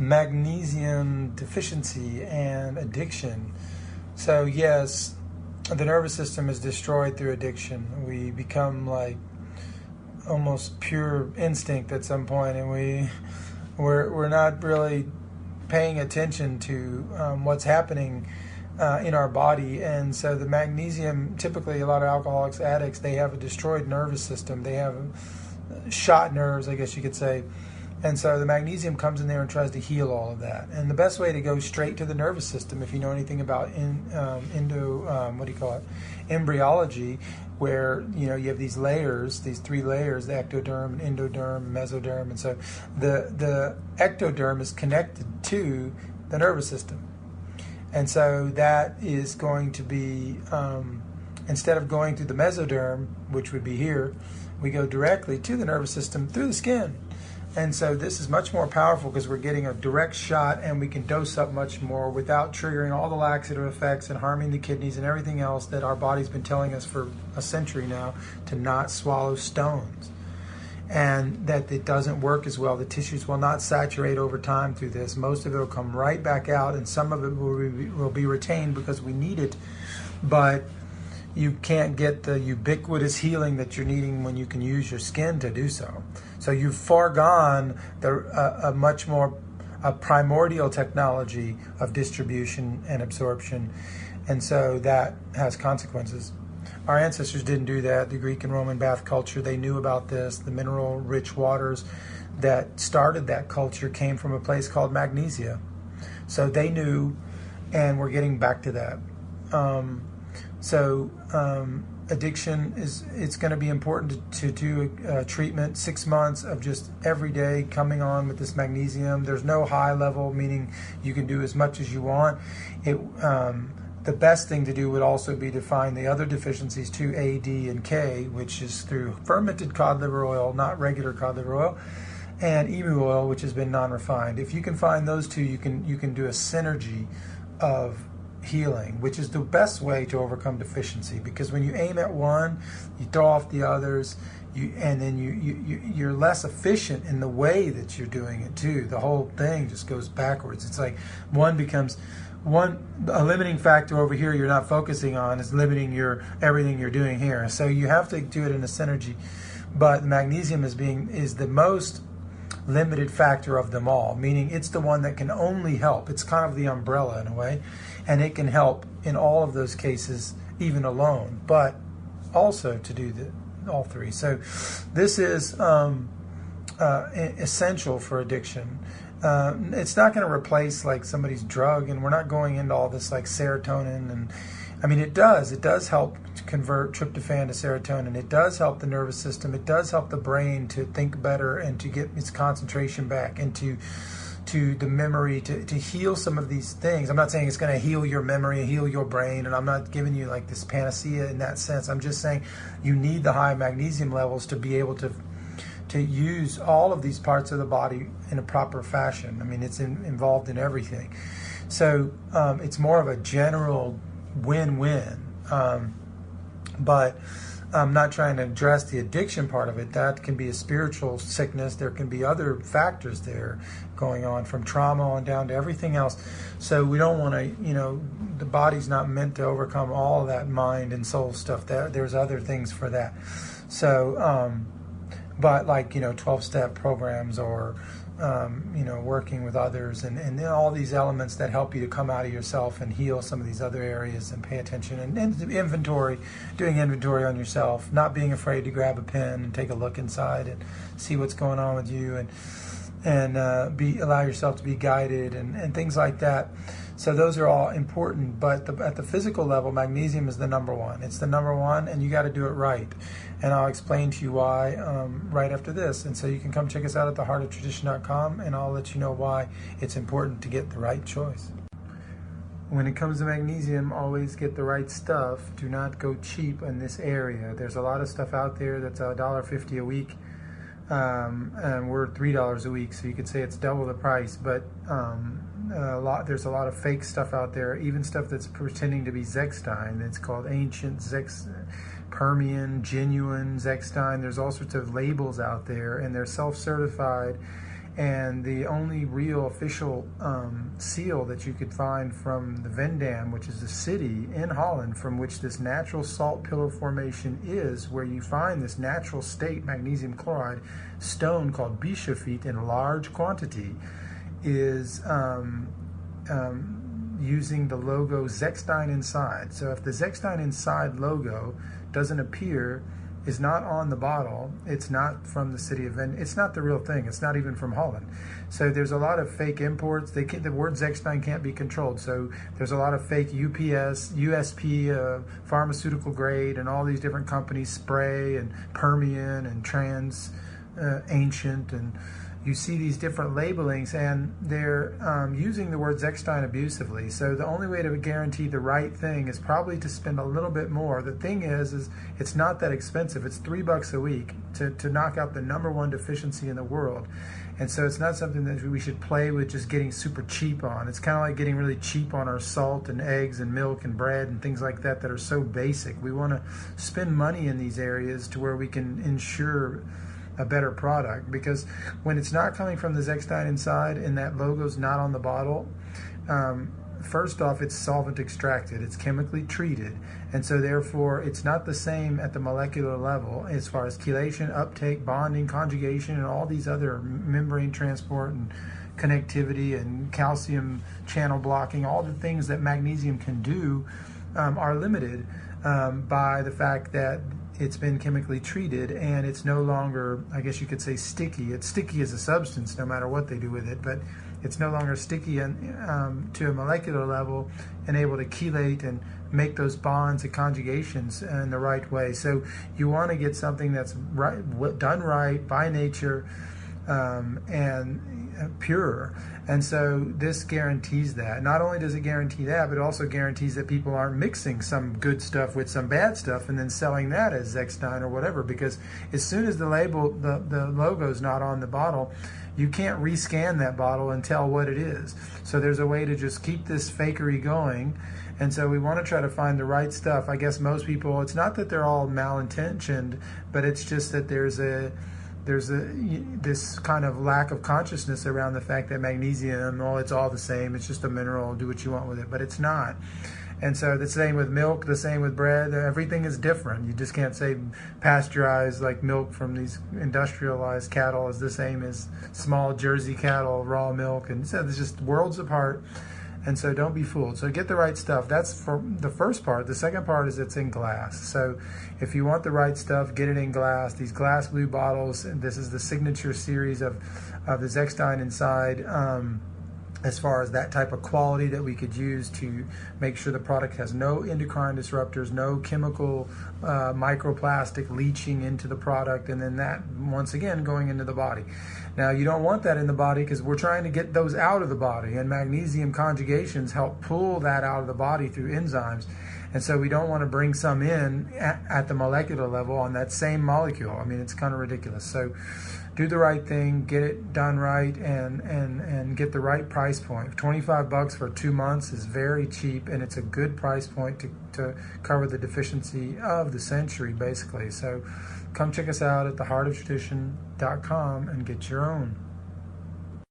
magnesium deficiency and addiction. So yes, the nervous system is destroyed through addiction. We become like almost pure instinct at some point, and we're not really paying attention to what's happening in our body. And so the magnesium, typically a lot of alcoholics, addicts, they have a destroyed nervous system. They have shot nerves, I guess you could say. And so the magnesium comes in there and tries to heal all of that. And the best way to go straight to the nervous system, if you know anything about embryology, where you have these layers, these three layers, the ectoderm, endoderm, mesoderm, and so the ectoderm is connected to the nervous system. And so that is going to be, instead of going through the mesoderm, which would be here, we go directly to the nervous system through the skin. And so this is much more powerful because we're getting a direct shot, and we can dose up much more without triggering all the laxative effects and harming the kidneys and everything else that our body's been telling us for a century now to not swallow stones. And that it doesn't work as well. The tissues will not saturate over time through this. Most of it will come right back out, and some of it will be retained because we need it. But you can't get the ubiquitous healing that you're needing when you can use your skin to do so. So you've foregone a much more primordial technology of distribution and absorption, and so that has consequences. Our ancestors didn't do that. The Greek and Roman bath culture, they knew about this. The mineral-rich waters that started that culture came from a place called Magnesia. So they knew, and we're getting back to that. Addiction it's going to be important to do a treatment, 6 months of just every day coming on with this magnesium. There's no high level, meaning you can do as much as you want. The best thing to do would also be to find the other deficiencies too, A, D, and K, which is through fermented cod liver oil, not regular cod liver oil, and emu oil, which has been non-refined. If you can find those two, you can do a synergy of healing, which is the best way to overcome deficiency, because when you aim at one, you throw off the others, you're less efficient in the way that you're doing it too. The whole thing just goes backwards. It's like a limiting factor over here you're not focusing on is limiting everything you're doing here. So you have to do it in a synergy. But magnesium is the most limited factor of them all, meaning it's the one that can only help. It's kind of the umbrella in a way, and it can help in all of those cases, even alone, but also to do all three. So this is essential for addiction. It's not going to replace like somebody's drug, and we're not going into all this like serotonin, and I mean it does help to convert tryptophan to serotonin. It does help the nervous system. It does help the brain to think better and to get its concentration back, and to the memory, to heal some of these things. I'm not saying it's going to heal your memory, heal your brain, and I'm not giving you like this panacea in that sense. I'm just saying you need the high magnesium levels to be able to use all of these parts of the body in a proper fashion. I mean, it's involved in everything. So it's more of a general win-win. But I'm not trying to address the addiction part of it. That can be a spiritual sickness. There can be other factors there going on, from trauma on down to everything else. So we don't want to, the body's not meant to overcome all of that mind and soul stuff. There's other things for that. So, but like, 12-step programs, or, working with others, and all these elements that help you to come out of yourself and heal some of these other areas, and pay attention, and doing inventory on yourself, not being afraid to grab a pen and take a look inside and see what's going on with you, and allow yourself to be guided, and things like that. So those are all important, but at the physical level, magnesium is the number one. It's the number one, and you got to do it right. And I'll explain to you why right after this. And so you can come check us out at theheartoftradition.com, and I'll let you know why it's important to get the right choice. When it comes to magnesium, always get the right stuff. Do not go cheap in this area. There's a lot of stuff out there that's $1.50 a week. And we're $3 a week, so you could say it's double the price. But there's a lot of fake stuff out there, even stuff that's pretending to be Zechstein. It's called ancient Permian, genuine Zechstein. There's all sorts of labels out there, and they're self-certified, And the only real official seal that you could find from the Vendam, which is a city in Holland from which this natural salt pillar formation is, where you find this natural state magnesium chloride stone called bischofite in large quantity, is using the logo Zechstein Inside. So if the Zechstein Inside logo doesn't appear, is not on the bottle, it's not from the city of Venn, it's not the real thing, it's not even from Holland. So there's a lot of fake imports. The word Zechstein can't be controlled, so there's a lot of fake UPS, USP, pharmaceutical grade, and all these different companies, Spray and Permian and Trans Ancient, and you see these different labelings, and they're using the word Zechstein abusively. So the only way to guarantee the right thing is probably to spend a little bit more. The thing is it's not that expensive. It's $3 a week to knock out the #1 deficiency in the world. And so it's not something that we should play with just getting super cheap on. It's kind of like getting really cheap on our salt and eggs and milk and bread and things like that are so basic. We want to spend money in these areas to where we can ensure a better product, because when it's not coming from the Zechstein Inside and that logo's not on the bottle, first off, it's solvent extracted, it's chemically treated, and so therefore it's not the same at the molecular level as far as chelation, uptake, bonding, conjugation, and all these other membrane transport and connectivity and calcium channel blocking. All the things that magnesium can do are limited by the fact that it's been chemically treated, and it's no longer, I guess you could say, sticky. It's sticky as a substance no matter what they do with it, but it's no longer sticky to a molecular level and able to chelate and make those bonds and conjugations in the right way. So you want to get something that's done right by nature and pure. And so this guarantees that. Not only does it guarantee that, but it also guarantees that people aren't mixing some good stuff with some bad stuff and then selling that as Zechstein or whatever, because as soon as the label, the logo's not on the bottle, you can't rescan that bottle and tell what it is. So there's a way to just keep this fakery going. And so we want to try to find the right stuff. I guess most people, it's not that they're all malintentioned, but it's just that there's this kind of lack of consciousness around the fact that magnesium, oh, it's all the same, it's just a mineral, do what you want with it, but it's not. And so the same with milk, the same with bread, everything is different. You just can't say pasteurized, like milk from these industrialized cattle is the same as small Jersey cattle, raw milk, and so it's just worlds apart. And so don't be fooled. So get the right stuff. That's for the first part. The second part is it's in glass. So if you want the right stuff, get it in glass. These glass blue bottles, and this is the signature series of the Zechstein Inside, as far as that type of quality that we could use to make sure the product has no endocrine disruptors, no chemical microplastic leaching into the product, and then that, once again, going into the body. Now, you don't want that in the body because we're trying to get those out of the body, and magnesium conjugations help pull that out of the body through enzymes. And so we don't want to bring some in at the molecular level on that same molecule. I mean, it's kind of ridiculous. So do the right thing, get it done right, and get the right price point. $25 for 2 months is very cheap, and it's a good price point to cover the deficiency of the century, basically. So come check us out at theheartoftradition.com and get your own.